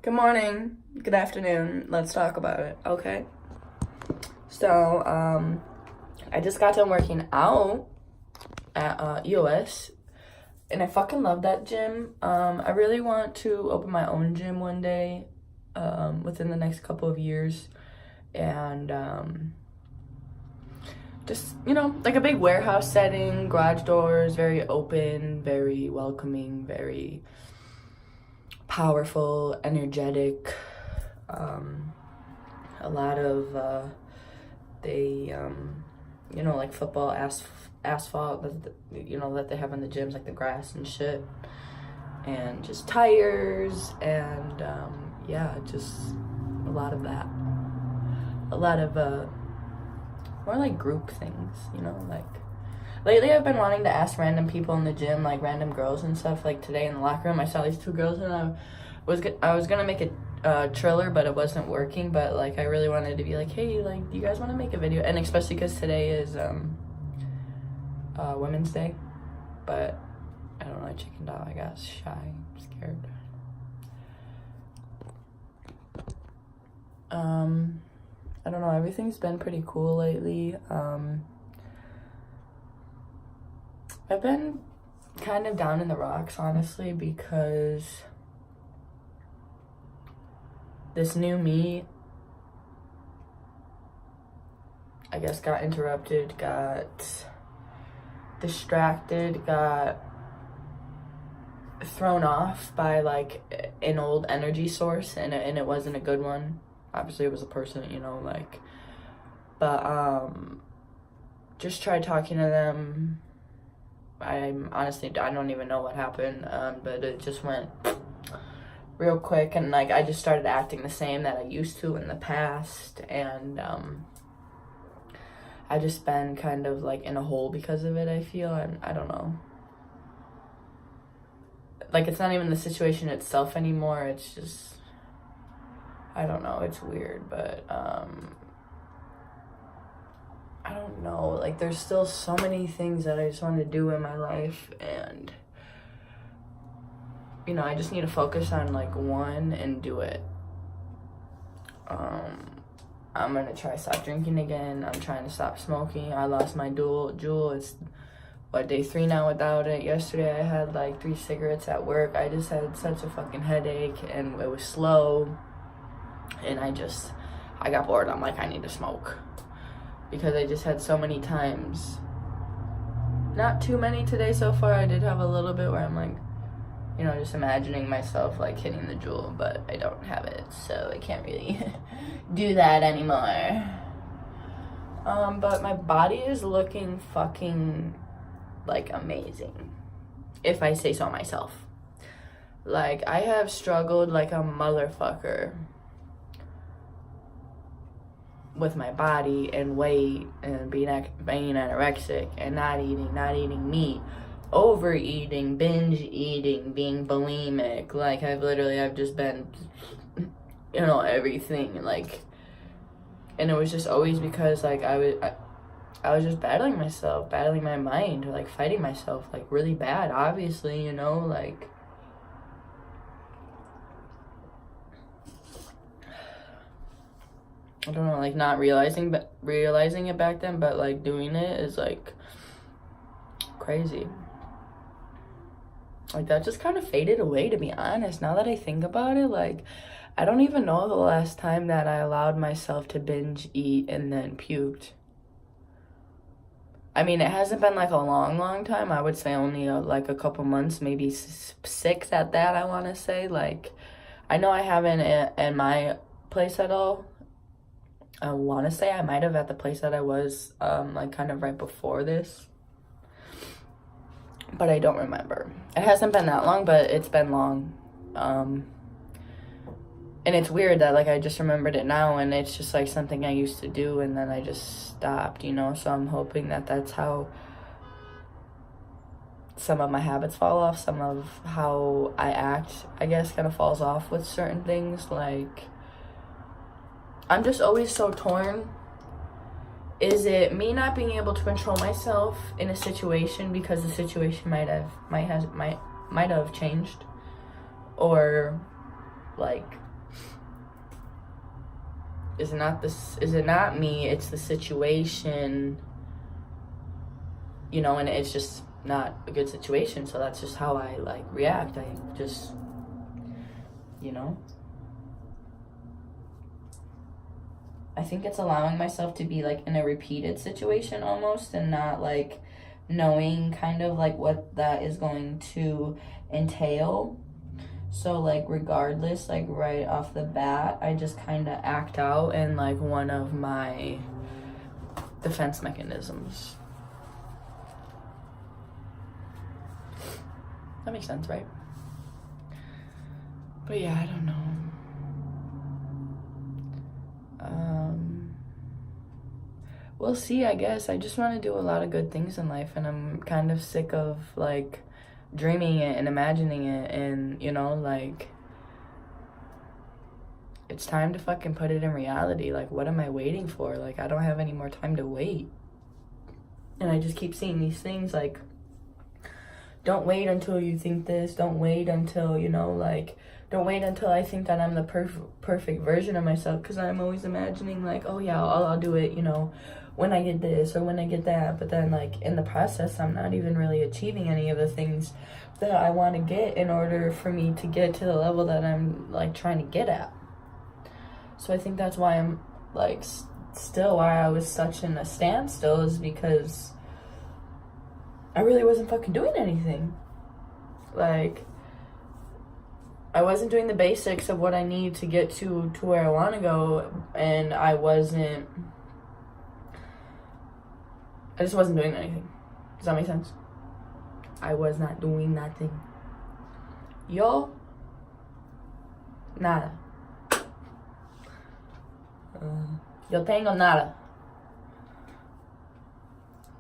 Good morning, good afternoon. Let's talk about it, okay? So, I just got done working out at EOS, and I fucking love that gym. I really want to open my own gym one day, within the next couple of years, and just, like a big warehouse setting, garage doors, very open, very welcoming, very powerful, energetic. A lot of like football asphalt that they have in the gyms, like the grass and shit, and just tires, and just a lot of that. A lot of more like group things, like lately I've been wanting to ask random people in the gym, like random girls and stuff. Like today in the locker room I saw these two girls, and I was gonna make a trailer, but it wasn't working. But like I really wanted to be like, hey, like, do you guys want to make a video? And especially because today is Women's Day, but I don't know, I chickened out. I got shy, I'm scared. I don't know, everything's been pretty cool lately. I've been kind of down in the rocks, honestly, because this new me, I guess, got interrupted, got distracted, got thrown off by like an old energy source, and it wasn't a good one. Obviously it was a person, but just tried talking to them. I don't even know what happened, but it just went real quick, and like I just started acting the same that I used to in the past, and I just been kind of like in a hole because of it, I feel. And I don't know, like it's not even the situation itself anymore, it's just, I don't know, it's weird, but I don't know, like there's still so many things that I just want to do in my life, and I just need to focus on like one and do it. I'm gonna try to stop drinking again. I'm trying to stop smoking. I lost my Juul. It's day 3 now without it. Yesterday I had like 3 cigarettes at work. I just had such a fucking headache, and it was slow, and I got bored. I'm like, I need to smoke, because I just had so many times, not too many today so far. I did have a little bit where I'm like, just imagining myself like hitting the Juul, but I don't have it, so I can't really do that anymore. But my body is looking fucking like amazing, if I say so myself. Like I have struggled like a motherfucker with my body and weight, and being anorexic and not eating meat, overeating, binge eating, being bulimic. Like I've just been, everything, like, and it was just always because like I was just battling myself, battling my mind, like fighting myself like really bad, obviously, like I don't know, like not realizing it back then, but like doing it is like crazy. Like that just kind of faded away, to be honest. Now that I think about it, like I don't even know the last time that I allowed myself to binge eat and then puked. I mean, it hasn't been like a long time. I would say only like a couple months, maybe 6 at that, I want to say. Like I know I haven't in my place at all. I want to say I might have at the place that I was like kind of right before this, but I don't remember. It hasn't been that long, but it's been long. And it's weird that like I just remembered it now, and it's just like something I used to do, and then I just stopped, so I'm hoping that that's how some of my habits fall off, some of how I act, I guess, kind of falls off with certain things. Like I'm just always so torn. Is it me not being able to control myself in a situation because the situation might have changed, or like is it not me, it's the situation, you know, and it's just not a good situation, so that's just how I like react. I just, you know, I think it's allowing myself to be like in a repeated situation almost, and not like knowing kind of like what that is going to entail. So like regardless, like right off the bat, I just kind of act out in like one of my defense mechanisms. That makes sense, right? But yeah, I don't know. We'll see, I guess. I just want to do a lot of good things in life, and I'm kind of sick of like dreaming it and imagining it, and you know, like it's time to fucking put it in reality. Like, what am I waiting for? Like, I don't have any more time to wait. And I just keep seeing these things like, don't wait until you think this, don't wait until, you know, like, don't wait until I think that I'm the perfect version of myself, because I'm always imagining like, oh yeah, I'll do it, you know, when I get this or when I get that. But then like in the process, I'm not even really achieving any of the things that I want to get in order for me to get to the level that I'm like trying to get at. So I think that's why I'm like still why I was such in a standstill, is because I really wasn't fucking doing anything. Like, I wasn't doing the basics of what I need to get to where I want to go, and I just wasn't doing anything. Does that make sense? I was not doing nothing. Yo, nada. Yo tengo nada.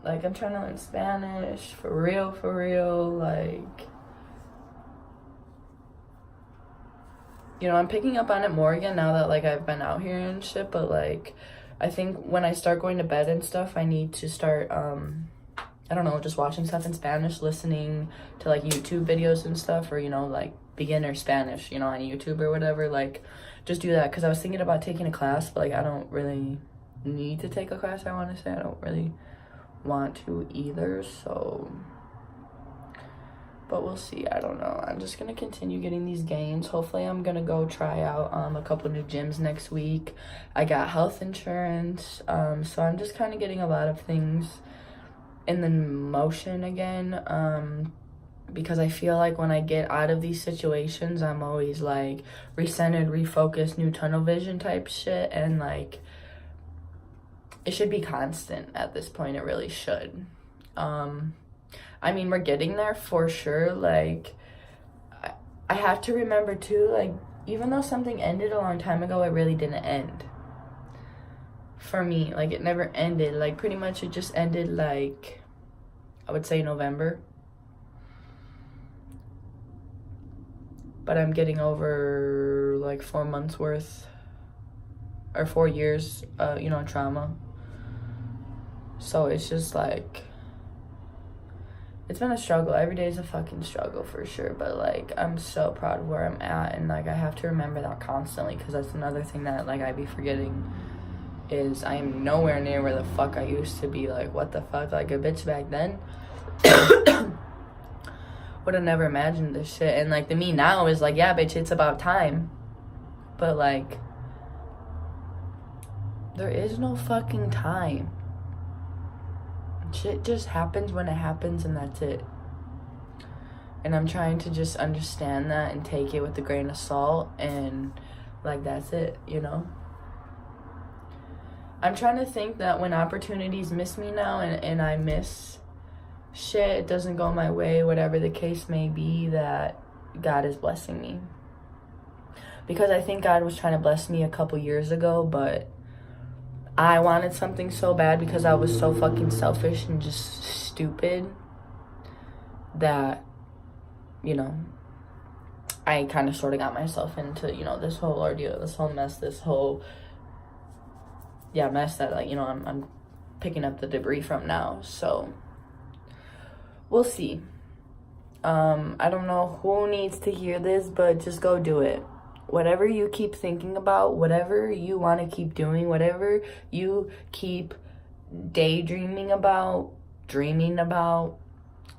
Like, I'm trying to learn Spanish, for real, like, you know, I'm picking up on it more again now that, like, I've been out here and shit, but, like, I think when I start going to bed and stuff, I need to start, I don't know, just watching stuff in Spanish, listening to, like, YouTube videos and stuff, or, you know, like, beginner Spanish, you know, on YouTube or whatever, like, just do that, because I was thinking about taking a class, but, like, I don't really need to take a class, I want to say. I don't really want to either, so, but we'll see. I don't know. I'm just gonna continue getting these gains. Hopefully I'm gonna go try out a couple new gyms next week. I got health insurance, so I'm just kind of getting a lot of things in the motion again, because I feel like when I get out of these situations, I'm always like recentered, refocused, new tunnel vision type shit, and like it should be constant at this point. It really should. I mean, we're getting there for sure. Like, I have to remember too, like, even though something ended a long time ago, it really didn't end. For me, like, it never ended. Like, pretty much it just ended, like, I would say November. But I'm getting over, like, 4 months worth, or 4 years, you know, trauma. So it's just like, it's been a struggle. Every day is a fucking struggle for sure. But like, I'm so proud of where I'm at, and like I have to remember that constantly, because that's another thing that like I be forgetting, is I am nowhere near where the fuck I used to be. Like, what the fuck? Like, a bitch back then would have never imagined this shit. And like the me now is like, yeah, bitch, it's about time. But like, there is no fucking time. Shit just happens when it happens, and that's it. And I'm trying to just understand that and take it with a grain of salt, and like, that's it, you know? I'm trying to think that when opportunities miss me now, and I miss shit, it doesn't go my way, whatever the case may be, that God is blessing me. Because I think God was trying to bless me a couple years ago, but I wanted something so bad because I was so fucking selfish and just stupid that, you know, I kind of sort of got myself into, you know, this whole ordeal, this whole mess, this whole, yeah, mess that, like, you know, I'm picking up the debris from now. So we'll see. I don't know who needs to hear this, but just go do it. whatever you keep thinking about, whatever you want to keep doing, whatever you keep daydreaming about, dreaming about,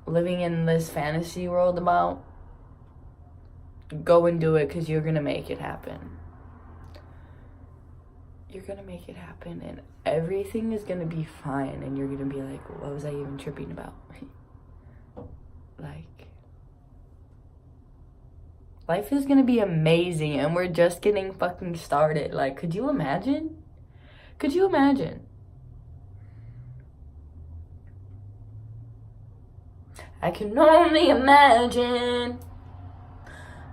living in this fantasy world about, go and do it, because you're going to make it happen. You're going to make it happen, and everything is going to be fine, and you're going to be like, what was I even tripping about? Like, life is going to be amazing, and we're just getting fucking started. Like, could you imagine? Could you imagine? I can only imagine.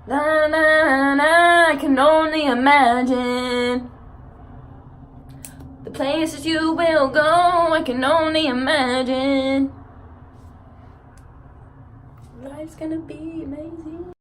Na na na, I can only imagine. The places you will go, I can only imagine. Life's gonna be amazing.